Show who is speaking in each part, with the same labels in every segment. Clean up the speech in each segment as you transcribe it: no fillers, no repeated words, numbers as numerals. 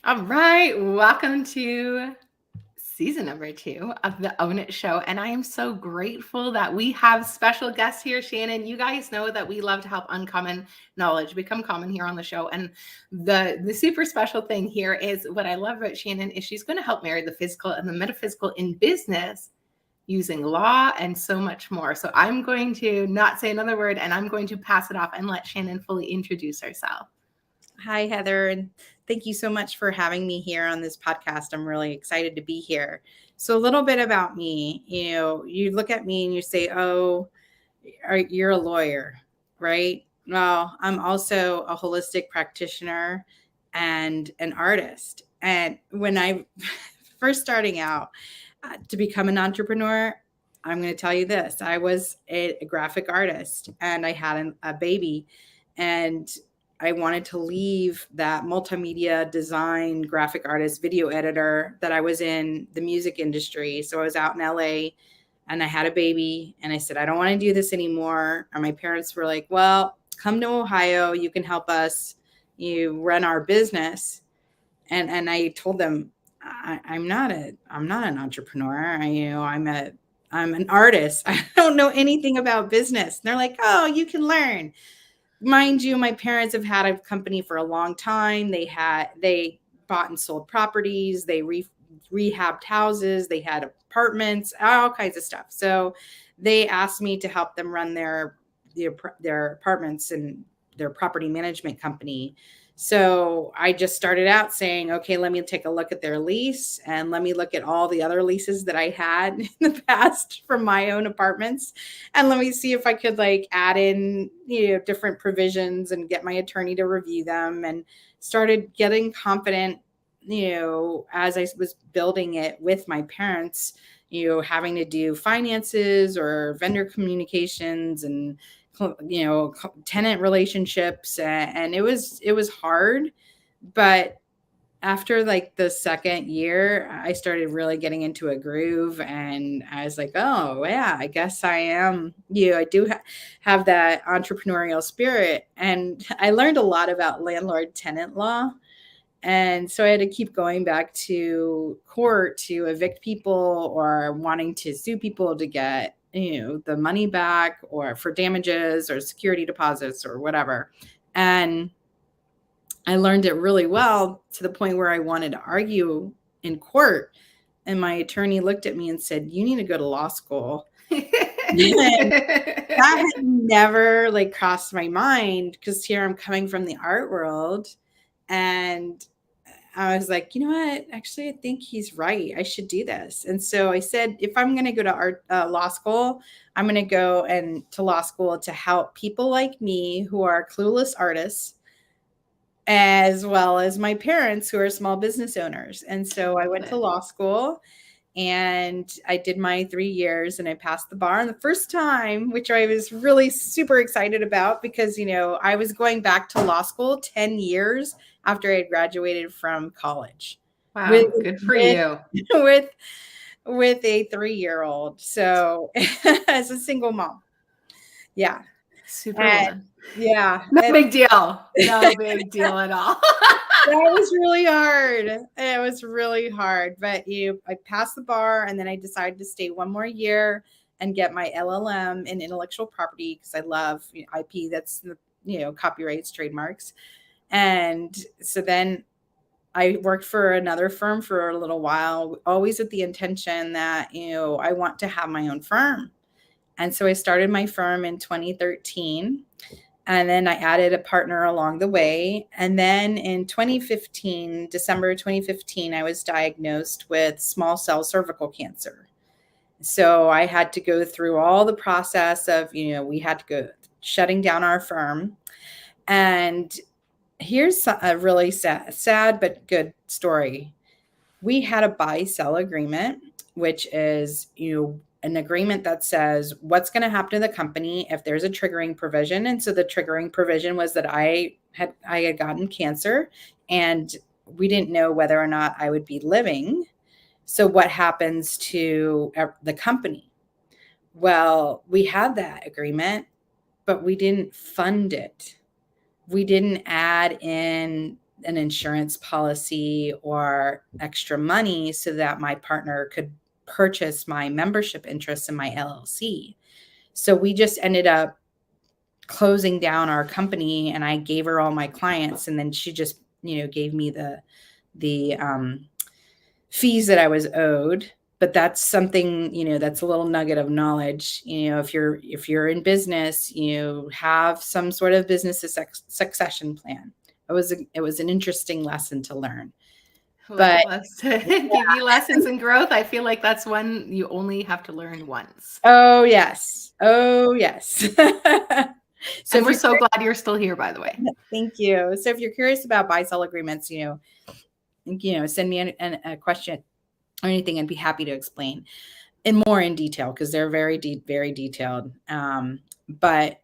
Speaker 1: All right, welcome to season number 2 of the Own It Show. And I am so grateful that we have special guests here, Shannon. You guys know that we love to help uncommon knowledge become common here on the show. And the super special thing here is what I love about Shannon is she's going to help marry the physical and the metaphysical in business using law and so much more. So I'm going to not say another word and I'm going to pass it off and let Shannon fully introduce herself.
Speaker 2: Hi, Heather, and thank you so much for having me here on this podcast. I'm really excited to be here. So, a little bit about me. You look at me and you say, "Oh, you're a lawyer, right?" Well, I'm also a holistic practitioner and an artist. And when I first starting out to become an entrepreneur, I'm going to tell you this: I was a graphic artist, and I had a baby, and I wanted to leave that multimedia design, graphic artist, video editor that I was in the music industry. So I was out in LA and I had a baby and I said, I don't want to do this anymore. And my parents were like, well, come to Ohio. You can help us. You run our business. And I told them, I'm not an entrepreneur. I'm an artist. I don't know anything about business. And they're like, oh, you can learn. Mind you, my parents have had a company for a long time. They bought and sold properties. They rehabbed houses. They had apartments, all kinds of stuff. So they asked me to help them run their apartments and their property management company. So I just started out saying, okay, let me take a look at their lease and let me look at all the other leases that I had in the past from my own apartments. And let me see if I could add in, different provisions and get my attorney to review them, and started getting confident, as I was building it with my parents, having to do finances or vendor communications and tenant relationships, and it was hard. But after the second year, I started really getting into a groove, and I was like, oh yeah, I guess I am, I do have that entrepreneurial spirit. And I learned a lot about landlord tenant law. And so I had to keep going back to court to evict people or wanting to sue people to get, the money back or for damages or security deposits or whatever. And I learned it really well to the point where I wanted to argue in court. And my attorney looked at me and said, you need to go to law school. And that had never crossed my mind, because here I'm coming from the art world. And I was like, you know what? Actually, I think he's right. I should do this. And so I said, if I'm going to go to law school, I'm going to go to law school to help people like me who are clueless artists, as well as my parents who are small business owners. And so I went to law school and I did my 3 years and I passed the bar. And the first time, which I was really super excited about, because, I was going back to law school 10 years after I had graduated from college.
Speaker 1: Wow, good for you.
Speaker 2: With a 3-year-old. So as a single mom. Yeah.
Speaker 1: Super
Speaker 2: And
Speaker 1: woman.
Speaker 2: yeah.
Speaker 1: No big deal. No big deal at all.
Speaker 2: That was really hard. It was really hard. But I passed the bar, and then I decided to stay one more year and get my LLM in intellectual property, because I love IP. That's copyrights, trademarks. And so then I worked for another firm for a little while, always with the intention that, I want to have my own firm. And so I started my firm in 2013. And then I added a partner along the way. And then in 2015, December 2015, I was diagnosed with small cell cervical cancer. So I had to go through all the process of, we had to go shutting down our firm. And here's a really sad but good story. We had a buy-sell agreement, which is, an agreement that says what's going to happen to the company if there's a triggering provision. And so the triggering provision was that I had gotten cancer, and we didn't know whether or not I would be living. So what happens to the company? Well, we had that agreement, but we didn't fund it. We didn't add in an insurance policy or extra money so that my partner could purchase my membership interests in my LLC. So we just ended up closing down our company, and I gave her all my clients, and then she just, gave me the fees that I was owed. But that's something, that's a little nugget of knowledge. If you're in business, have some sort of business succession plan. It was an interesting lesson to learn.
Speaker 1: Whoever loves to give you lessons in growth, I feel like that's one you only have to learn once.
Speaker 2: Oh, yes.
Speaker 1: So we're so glad you're still here, by the way.
Speaker 2: Thank you. So if you're curious about buy-sell agreements, send me a question or anything, and be happy to explain more in detail, because they're very detailed. But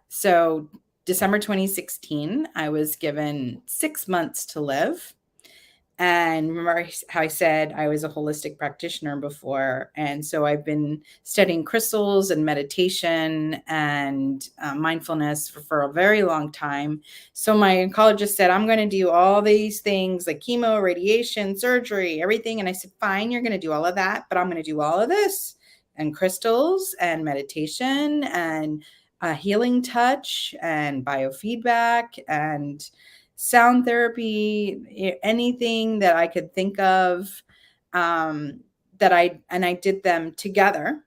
Speaker 2: so December 2016, I was given 6 months to live. And remember how I said I was a holistic practitioner before. And so I've been studying crystals and meditation and mindfulness for a very long time. So my oncologist said, I'm going to do all these things like chemo, radiation, surgery, everything. And I said, fine, you're going to do all of that, but I'm going to do all of this, and crystals and meditation and healing touch and biofeedback and sound therapy, anything that I could think of, that I did them together.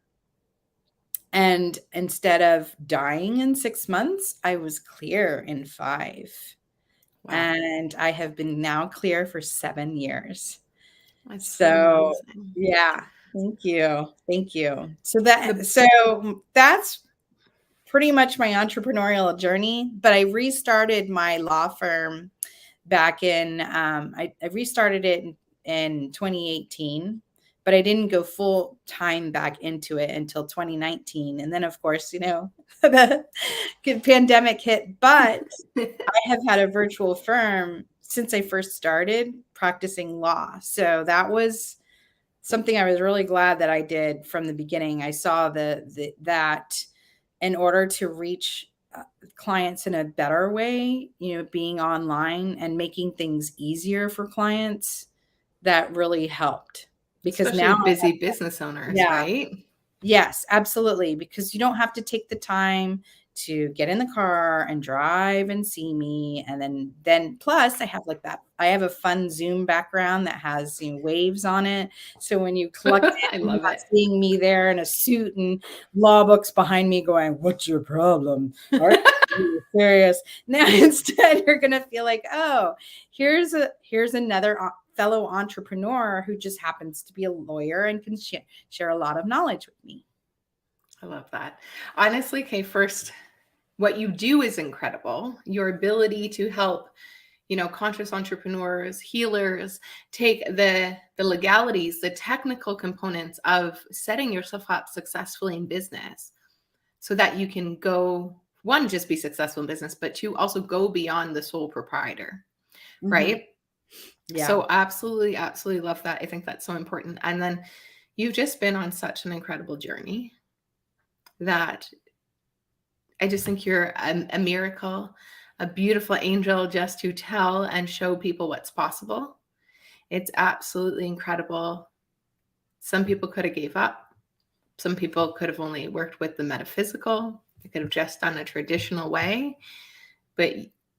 Speaker 2: And instead of dying in 6 months, I was clear in 5. Wow. And I have been now clear for 7 years.
Speaker 1: That's so amazing.
Speaker 2: Yeah, thank you. So that's pretty much my entrepreneurial journey. But I restarted my law firm back in, I restarted it in 2018, but I didn't go full time back into it until 2019. And then, of course, the pandemic hit, but I have had a virtual firm since I first started practicing law. So that was something I was really glad that I did from the beginning. I saw that in order to reach clients in a better way, being online and making things easier for clients, that really helped. Because
Speaker 1: especially now busy business owners, right?
Speaker 2: Yes, absolutely. Because you don't have to take the time to get in the car and drive and see me. And then plus I have I have a fun Zoom background that has waves on it. So when you collect
Speaker 1: I love it.
Speaker 2: Seeing me there in a suit and law books behind me going, what's your problem? Are you serious? Now instead you're going to feel like, oh, here's another fellow entrepreneur who just happens to be a lawyer and can share a lot of knowledge with me.
Speaker 1: I love that. Honestly, Kay, first, what you do is incredible. Your ability to help, conscious entrepreneurs, healers, take the legalities, the technical components of setting yourself up successfully in business so that you can go, one, just be successful in business, but two, also go beyond the sole proprietor, right? Yeah. So absolutely love that. I think that's so important. And then you've just been on such an incredible journey that I just think you're a miracle, a beautiful angel just to tell and show people what's possible. It's absolutely incredible. Some people could have gave up. Some people could have only worked with the metaphysical. They could have just done a traditional way. But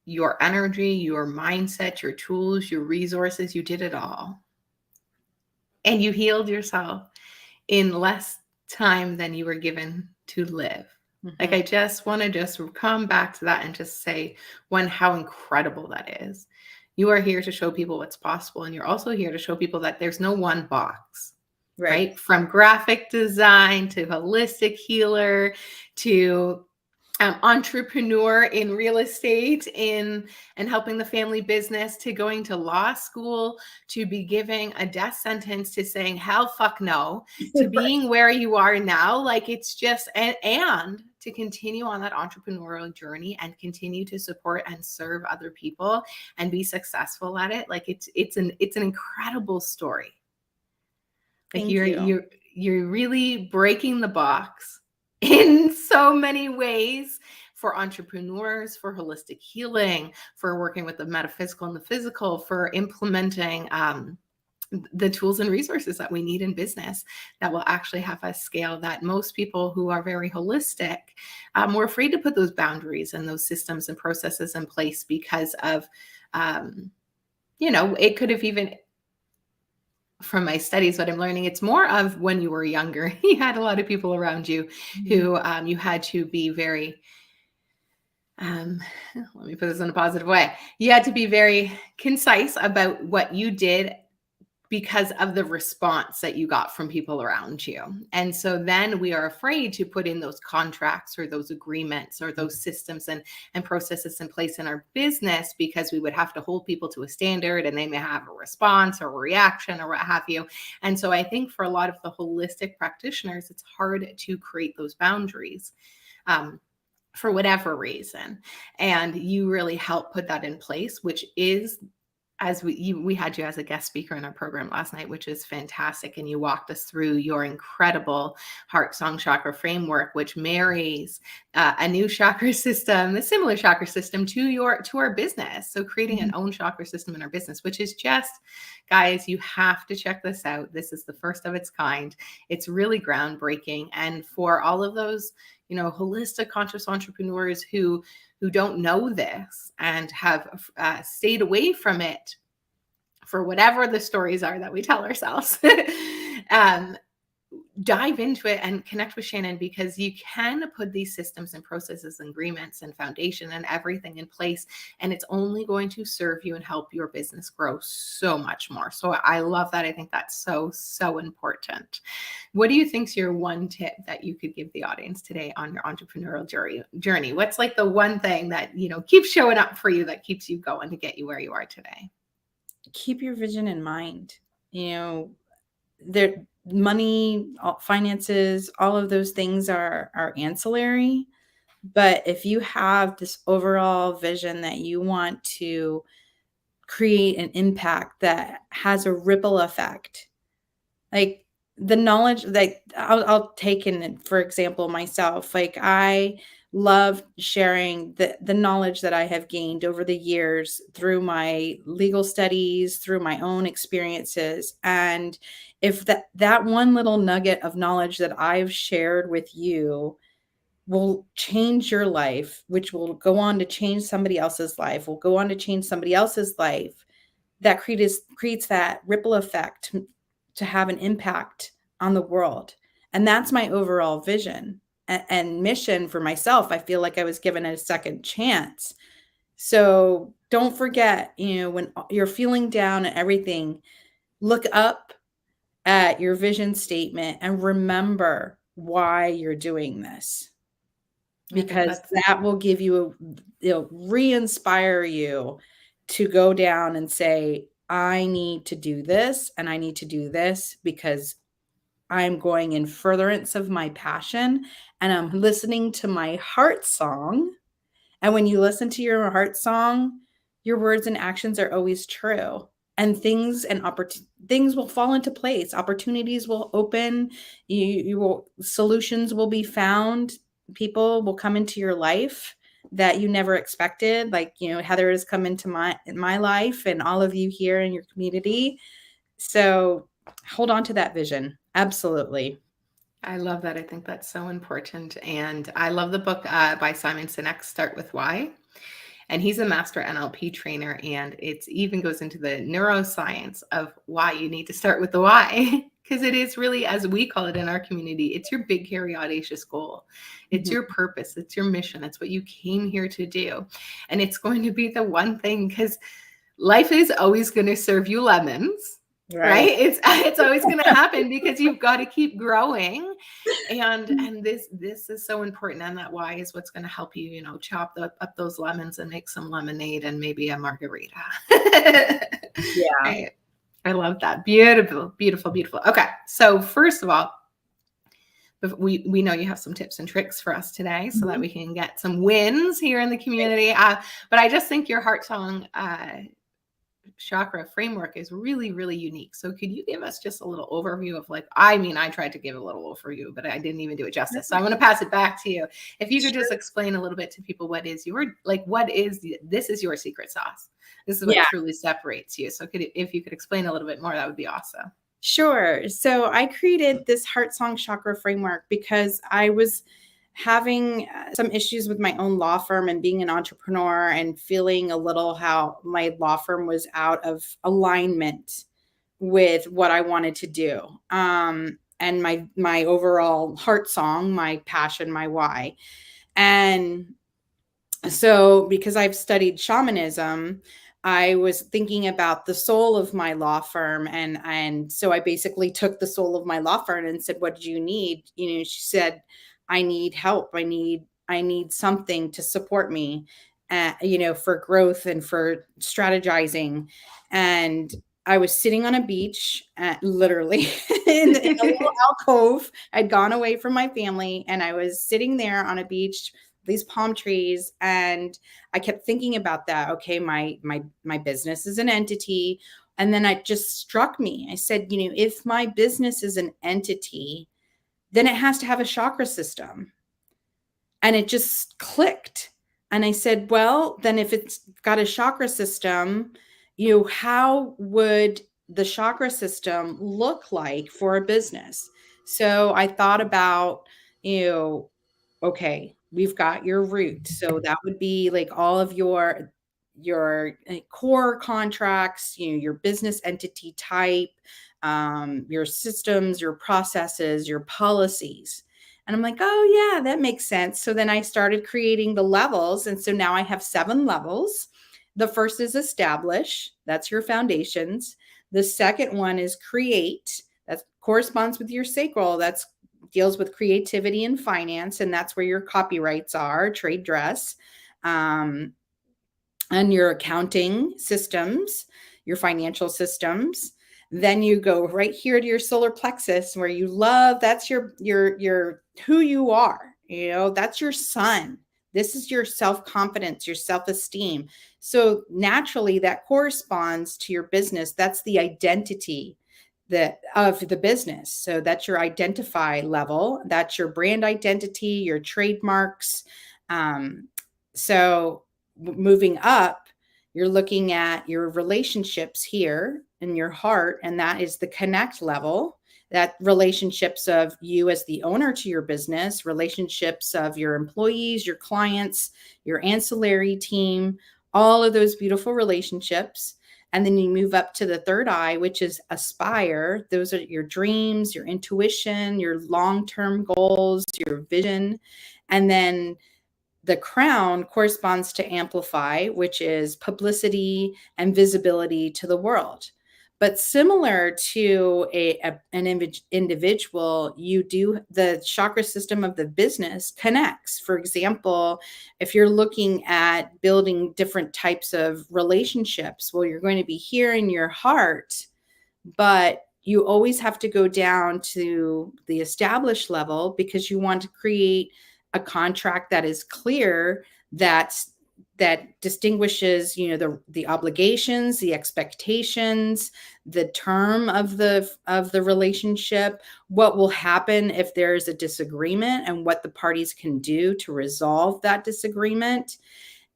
Speaker 1: your energy, your mindset, your tools, your resources, you did it all. And you healed yourself in less time than you were given to live. Mm-hmm. Like, I just want to come back to that and just say, one, how incredible that is. You are here to show people what's possible. And you're also here to show people that there's no one box, right? From graphic design to holistic healer to entrepreneur in real estate and helping the family business, to going to law school, to be giving a death sentence, to saying hell fuck no, to being where you are now. Like, it's just and to continue on that entrepreneurial journey and continue to support and serve other people and be successful at it. Like, it's an incredible story. Like, you're really breaking the box in so many ways for entrepreneurs, for holistic healing, for working with the metaphysical and the physical, for implementing the tools and resources that we need in business that will actually have us scale, that most people who are very holistic, we're afraid to put those boundaries and those systems and processes in place because of, it could have even, from my studies, what I'm learning, it's more of when you were younger, you had a lot of people around you who you had to be very, let me put this in a positive way. You had to be very concise about what you did because of the response that you got from people around you. And so then we are afraid to put in those contracts or those agreements or those systems and processes in place in our business, because we would have to hold people to a standard and they may have a response or a reaction or what have you. And so I think for a lot of the holistic practitioners, it's hard to create those boundaries for whatever reason. And you really help put that in place, which is, as we had you as a guest speaker in our program last night, which is fantastic. And you walked us through your incredible Heartsong Chakra Framework, which marries a new chakra system, a similar chakra system to our business. So creating an own chakra system in our business, which is just, guys, you have to check this out. This is the first of its kind. It's really groundbreaking. And for all of those, holistic conscious entrepreneurs who don't know this and have stayed away from it for whatever the stories are that we tell ourselves, dive into it and connect with Shannon, because you can put these systems and processes and agreements and foundation and everything in place, and it's only going to serve you and help your business grow so much more. So I love that. I think that's so, so important. What do you think's your one tip that you could give the audience today on your entrepreneurial journey? What's like the one thing that, keeps showing up for you, that keeps you going to get you where you are today?
Speaker 2: Keep your vision in mind. Money, finances, all of those things are ancillary. But if you have this overall vision that you want to create an impact that has a ripple effect, like the knowledge that I'll take in, for example, myself, like I love sharing the knowledge that I have gained over the years through my legal studies, through my own experiences. And if that one little nugget of knowledge that I've shared with you will change your life, which will go on to change somebody else's life, will go on to change somebody else's life, that creates that ripple effect to have an impact on the world. And that's my overall vision and mission for myself. I feel like I was given a second chance. So don't forget, when you're feeling down and everything, look up at your vision statement and remember why you're doing this, because that will give you, re-inspire you to go down and say, I need to do this and I need to do this because I'm going in furtherance of my passion and I'm listening to my heart song. And when you listen to your heart song, your words and actions are always true. And things will fall into place. Opportunities will open. Solutions will be found. People will come into your life that you never expected. Like, Heather has come into my life, and all of you here in your community. So hold on to that vision. Absolutely.
Speaker 1: I love that. I think that's so important. And I love the book by Simon Sinek, Start With Why. And he's a master NLP trainer. And it even goes into the neuroscience of why you need to start with the why. Because it is really, as we call it in our community, it's your big, hairy, audacious goal. It's your purpose. It's your mission. It's what you came here to do. And it's going to be the one thing, because life is always going to serve you lemons. Right? It's always going to happen, because you've got to keep growing. And this is so important. And that why is what's going to help you, chop up those lemons and make some lemonade and maybe a margarita.
Speaker 2: Yeah.
Speaker 1: Right? I love that. Beautiful, beautiful, beautiful. Okay. So first of all, we know you have some tips and tricks for us today so that we can get some wins here in the community. But I just think your Heartsong Chakra Framework is really, really unique. So could you give us just a little overview of like, I mean, I tried to give a little overview, but I didn't even do it justice. So I'm going to pass it back to you. If you could just explain a little bit to people, what is this is your secret sauce. This is what truly separates you. So if you could explain a little bit more, that would be awesome.
Speaker 2: Sure. So I created this Heartsong Chakra Framework because I was having some issues with my own law firm and being an entrepreneur and feeling a little how my law firm was out of alignment with what I wanted to do. And my overall heart song, my passion, my why. And so because I've studied shamanism, I was thinking about the soul of my law firm. And so I basically took the soul of my law firm and said, what do you need? She said, I need help. I need something to support me, for growth and for strategizing. And I was sitting on a beach, literally in a little alcove. I'd gone away from my family and I was sitting there on a beach, these palm trees. And I kept thinking about that. Okay, my business is an entity. And then it just struck me. I said, if my business is an entity, then it has to have a chakra system. And it just clicked. And I said, well, then if it's got a chakra system, how would the chakra system look like for a business? So I thought about, okay, we've got your root. So that would be like all of your core contracts, your business entity type, your systems, your processes, your policies. And I'm like, oh yeah, that makes sense. So then I started creating the levels. And so now I have 7 levels. The first is establish. That's your foundations. The second one is create. That corresponds with your sacral. That's deals with creativity and finance. And that's where your copyrights are, trade dress, and your accounting systems, your financial systems. Then you go right here to your solar plexus where you love, that's your who you are, that's your sun. This is your self-confidence, your self-esteem. So naturally that corresponds to your business. That's the identity of the business. So that's your identify level. That's your brand identity, your trademarks. So moving up, you're looking at your relationships here in your heart, and that is the connect level. That relationships of you as the owner to your business, relationships of your employees, your clients, your ancillary team, all of those beautiful relationships. And then you move up to the third eye, which is aspire. Those are your dreams, your intuition, your long-term goals, your vision. And then the crown corresponds to amplify, which is publicity and visibility to the world. But similar to an individual, you do the chakra system of the business connects. For example, if you're looking at building different types of relationships, well, you're going to be here in your heart, but you always have to go down to the established level because you want to create a contract that is clear, that distinguishes, the obligations, the expectations, the term of the relationship, what will happen if there is a disagreement, and what the parties can do to resolve that disagreement,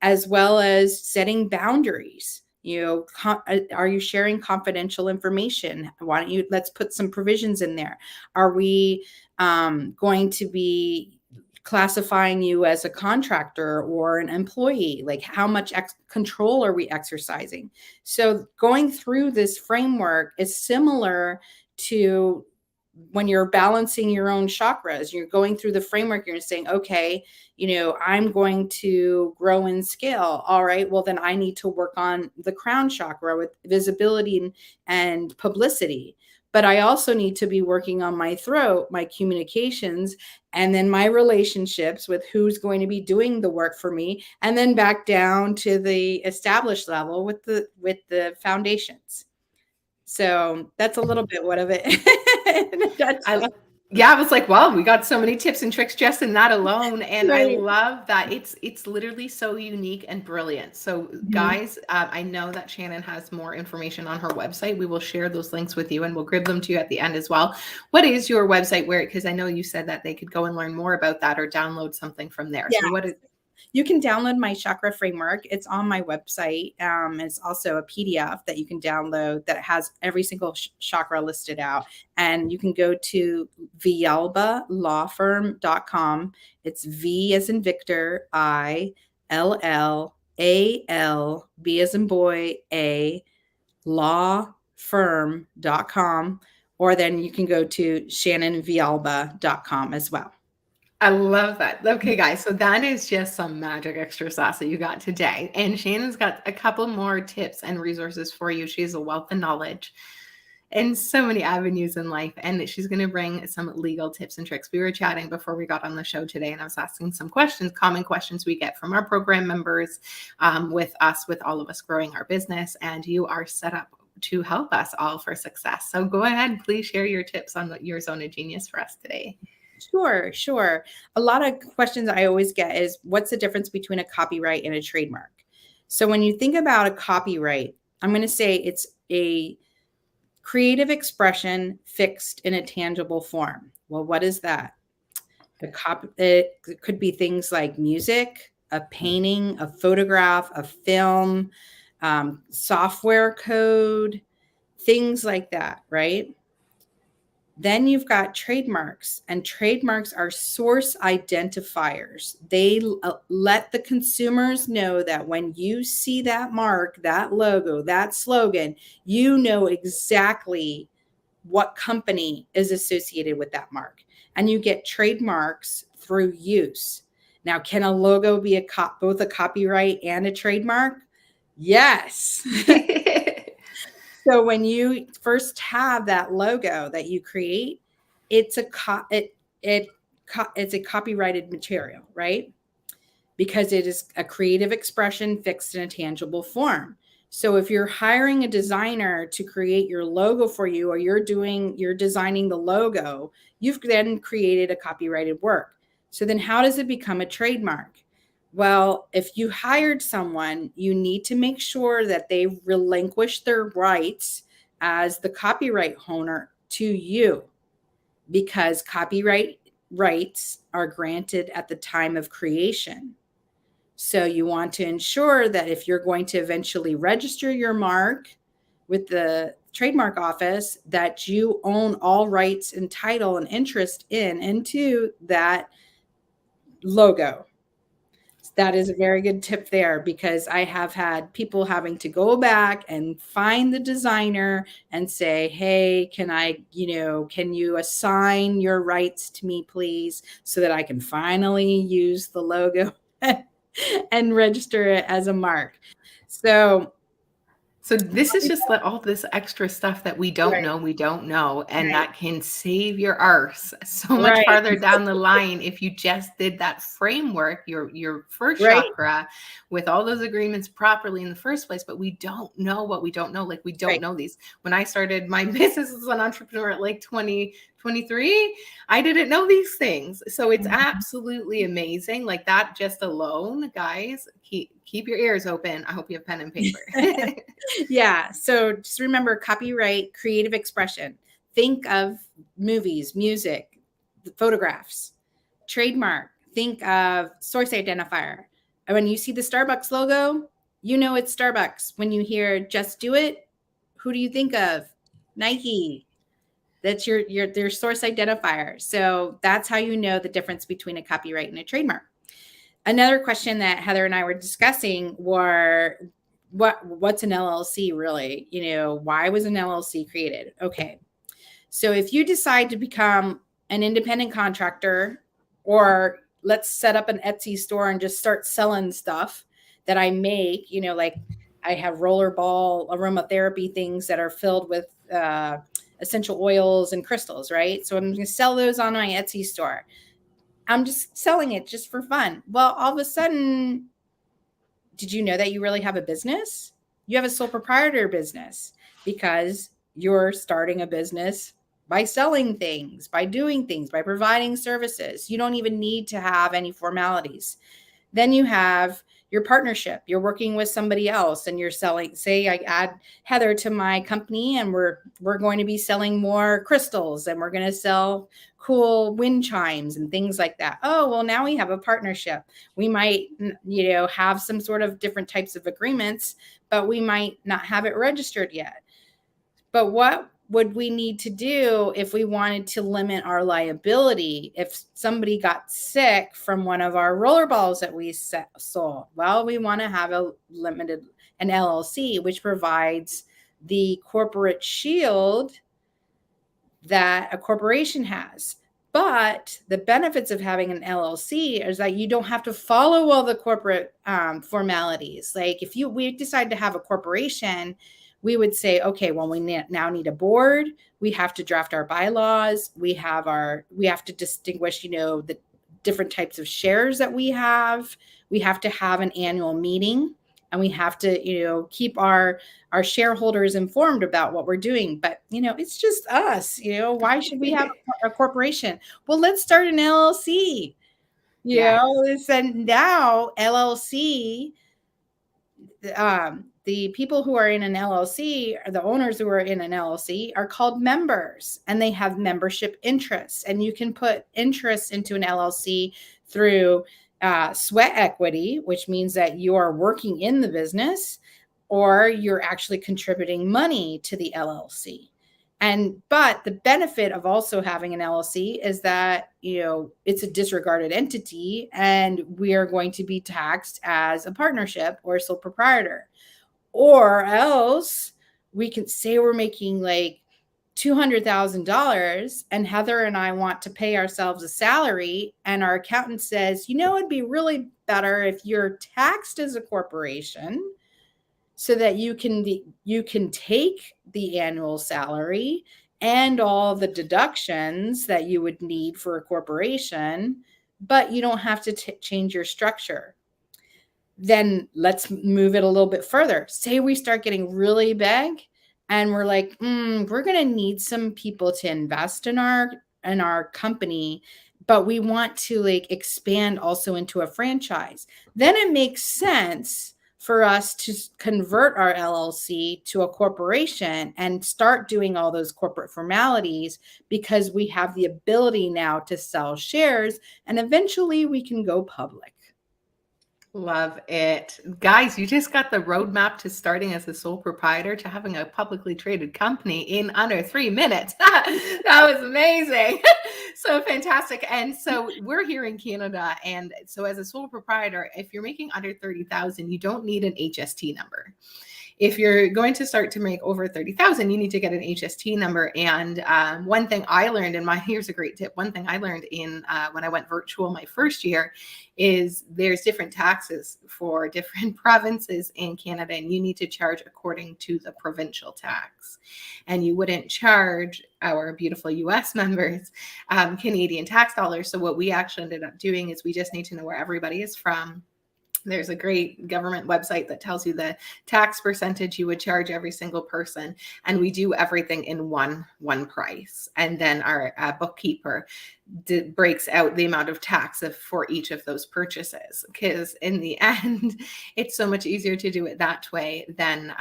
Speaker 2: as well as setting boundaries. Are you sharing confidential information? Why don't let's put some provisions in there. Are we going to be classifying you as a contractor or an employee? Like, how much control are we exercising? So going through this framework is similar to when you're balancing your own chakras. You're going through the framework, you're saying, okay, I'm going to grow and scale. All right, well, then I need to work on the crown chakra with visibility and publicity. But I also need to be working on my throat, my communications, and then my relationships with who's going to be doing the work for me, and then back down to the established level with the foundations. So that's a little bit what of it.
Speaker 1: Yeah, I was like, well, we got so many tips and tricks just in that alone. And I
Speaker 2: Right.
Speaker 1: love that it's literally so unique and brilliant. So
Speaker 2: Mhm.
Speaker 1: guys, I know that Shannon has more information on her website. We will share those links with you and we'll give them to you at the end as well. What is your website? Where, because I know you said that they could go and learn more about that or download something from there.
Speaker 2: Yeah.
Speaker 1: So what is
Speaker 2: You can download my chakra framework. It's on my website. It's also a PDF that you can download that has every single chakra listed out. And you can go to villalbalawfirm.com. It's V as in Victor, ILLAL, B as in boy, A, lawfirm.com. Or then you can go to shannonvillalba.com as well.
Speaker 1: I love that. Okay, guys. So that is just some magic extra sauce that you got today. And Shannon's got a couple more tips and resources for you. She's a wealth of knowledge in so many avenues in life. And she's going to bring some legal tips and tricks. We were chatting before we got on the show today, and I was asking some questions, common questions we get from our program members, with all of us growing our business. And you are set up to help us all for success. So go ahead, please share your tips on your zone of genius for us today.
Speaker 2: Sure. A lot of questions I always get is what's the difference between a copyright and a trademark? So when you think about a copyright, I'm going to say it's a creative expression fixed in a tangible form. Well, what is that? It could be things like music, a painting, a photograph, a film, software code, things like that, right? Then you've got trademarks, and trademarks are source identifiers. They let the consumers know that when you see that mark, that logo, that slogan, you know exactly what company is associated with that mark. And you get trademarks through use. Now, can a logo be both a copyright and a trademark? Yes. So when you first have that logo that you create, it's a it's a copyrighted material, right? Because it is a creative expression fixed in a tangible form. So if you're hiring a designer to create your logo for you, or you're designing the logo, you've then created a copyrighted work. So then how does it become a trademark? Well, if you hired someone, you need to make sure that they relinquish their rights as the copyright owner to you, because copyright rights are granted at the time of creation. So you want to ensure that if you're going to eventually register your mark with the trademark office, that you own all rights and title and interest into that logo. That is a very good tip there, because I have had people having to go back and find the designer and say, hey, can you assign your rights to me, please, so that I can finally use the logo and register it as a mark.
Speaker 1: So this is just all this extra stuff that we don't know, and
Speaker 2: Right.
Speaker 1: that can save your arse so much
Speaker 2: Right.
Speaker 1: farther down the line if you just did that framework, your first
Speaker 2: Right.
Speaker 1: chakra, with all those agreements properly in the first place. But we don't know what we don't know. Like, we don't know these. When I started my business as an entrepreneur at like 23, I didn't know these things. So it's absolutely amazing. Like, that just alone, guys, keep your ears open. I hope you have pen and paper.
Speaker 2: Yeah. So just remember, copyright, creative expression. Think of movies, music, photographs. Trademark. Think of source identifier. And when you see the Starbucks logo, you know it's Starbucks. When you hear just do it, who do you think of? Nike. That's their source identifier. So that's how you know the difference between a copyright and a trademark. Another question that Heather and I were discussing were what's an LLC really? Why was an LLC created? Okay. So if you decide to become an independent contractor, or let's set up an Etsy store and just start selling stuff that I make, like I have rollerball aromatherapy things that are filled with essential oils and crystals, right? So I'm going to sell those on my Etsy store. I'm just selling it just for fun. Well, all of a sudden, did you know that you really have a business? You have a sole proprietor business, because you're starting a business by selling things, by doing things, by providing services. You don't even need to have any formalities. Then you have your partnership. You're working with somebody else and you're selling, say I add Heather to my company and we're going to be selling more crystals and we're going to sell cool wind chimes and things like that. Oh, well, now we have a partnership. We might, have some sort of different types of agreements, but we might not have it registered yet. But what would we need to do if we wanted to limit our liability? If somebody got sick from one of our roller balls that we sold, well, we want to have an LLC, which provides the corporate shield that a corporation has. But the benefits of having an LLC is that you don't have to follow all the corporate formalities. Like if we decide to have a corporation, we would say, okay, well, we now need a board. We have to draft our bylaws. We have to distinguish, the different types of shares that we have. We have to have an annual meeting and we have to, keep our shareholders informed about what we're doing. But, it's just us, why should we have a corporation? Well, let's start an LLC, and now LLC, the people who are in an LLC, or the owners who are in an LLC, are called members, and they have membership interests. And you can put interests into an LLC through sweat equity, which means that you are working in the business, or you're actually contributing money to the LLC. But the benefit of also having an LLC is that, it's a disregarded entity and we are going to be taxed as a partnership or a sole proprietor. Or else we can say we're making like $200,000 and Heather and I want to pay ourselves a salary and our accountant says, it'd be really better if you're taxed as a corporation so that you can take the annual salary and all the deductions that you would need for a corporation, but you don't have to change your structure. Then let's move it a little bit further. Say we start getting really big and we're like, we're going to need some people to invest in our company, but we want to expand also into a franchise. Then it makes sense for us to convert our LLC to a corporation and start doing all those corporate formalities because we have the ability now to sell shares and eventually we can go public.
Speaker 1: Love it. Guys, you just got the roadmap to starting as a sole proprietor to having a publicly traded company in under 3 minutes. That was amazing. So fantastic. And so we're here in Canada. And so as a sole proprietor, if you're making under 30,000, you don't need an HST number. If you're going to start to make over 30,000, you need to get an HST number. And one thing I learned, here's a great tip. One thing I learned when I went virtual my first year is there's different taxes for different provinces in Canada, and you need to charge according to the provincial tax. And you wouldn't charge our beautiful US members Canadian tax dollars. So what we actually ended up doing is we just need to know where everybody is from. There's a great government website that tells you the tax percentage you would charge every single person. And we do everything in one price. And then our bookkeeper breaks out the amount of tax for each of those purchases. Because in the end, it's so much easier to do it that way than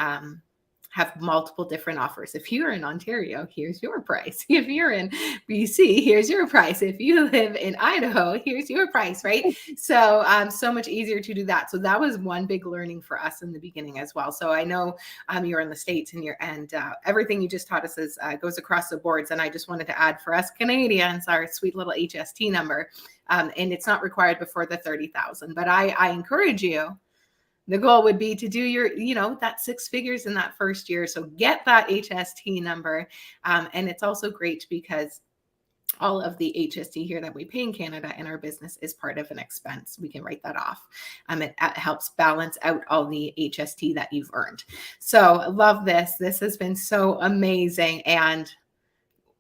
Speaker 1: have multiple different offers. If you're in Ontario, here's your price. If you're in BC, here's your price. If you live in Idaho, here's your price, right? So so much easier to do that. So that was one big learning for us in the beginning as well. So I know you're in the States and everything you just taught us goes across the boards. And I just wanted to add for us Canadians, our sweet little HST number. And it's not required before the 30,000, but I encourage you. The goal would be to do your, that 6 figures in that first year. So get that HST number. And it's also great because all of the HST here that we pay in Canada in our business is part of an expense. We can write that off. It helps balance out all the HST that you've earned. So love this. This has been so amazing. And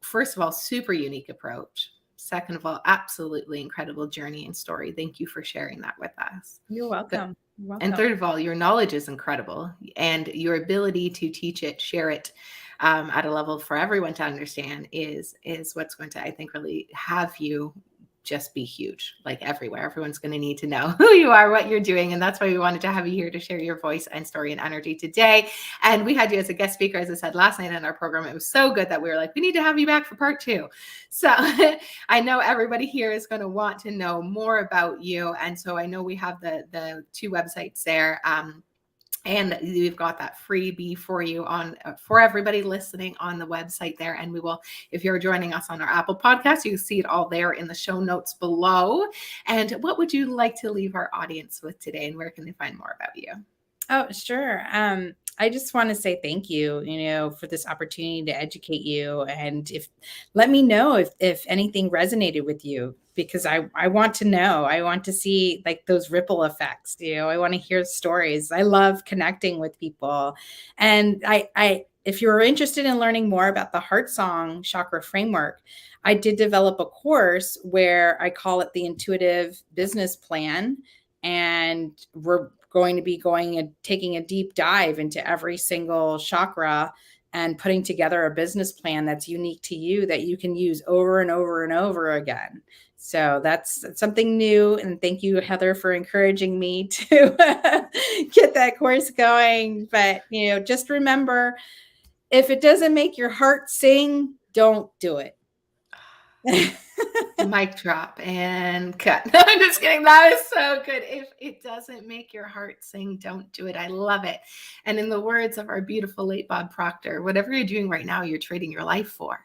Speaker 1: first of all, super unique approach. Second of all, absolutely incredible journey and story. Thank you for sharing that with us.
Speaker 2: You're welcome.
Speaker 1: And third of all, your knowledge is incredible and your ability to teach it, share it, at a level for everyone to understand is what's going to, I think, really have you just be huge, like everywhere. Everyone's going to need to know who you are, what you're doing. And that's why we wanted to have you here to share your voice and story and energy today. And we had you as a guest speaker, as I said last night in our program. It was so good that we were like, we need to have you back for part 2. So I know everybody here is going to want to know more about you. And so I know we have the 2 websites there. And we've got that freebie for you on for everybody listening on the website there. And we will, if you're joining us on our Apple podcast, you can see it all there in the show notes below. And what would you like to leave our audience with today? And where can they find more about you?
Speaker 2: Oh, sure. I just want to say thank you, for this opportunity to educate you. And let me know if anything resonated with you, because I want to know. I want to see like those ripple effects. I want to hear stories. I love connecting with people. And if you're interested in learning more about the Heartsong Chakra Framework, I did develop a course where I call it the Intuitive Business Plan. And we're going to be going and taking a deep dive into every single chakra and putting together a business plan that's unique to you that you can use over and over and over again. So that's something new. And thank you, Heather, for encouraging me to get that course going. But, just remember, if it doesn't make your heart sing, don't do it.
Speaker 1: Mic drop and cut. No, I'm just kidding. That is so good. If it doesn't make your heart sing, don't do it. I love it. And in the words of our beautiful late Bob Proctor, whatever you're doing right now, you're trading your life for.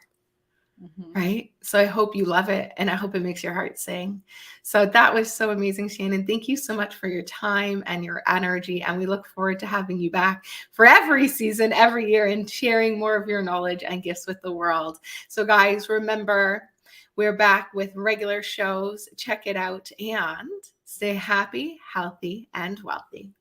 Speaker 1: Right? So I hope you love it. And I hope it makes your heart sing. So that was so amazing, Shannon. Thank you so much for your time and your energy. And we look forward to having you back for every season, every year, and sharing more of your knowledge and gifts with the world. So guys, remember, we're back with regular shows. Check it out and stay happy, healthy, and wealthy.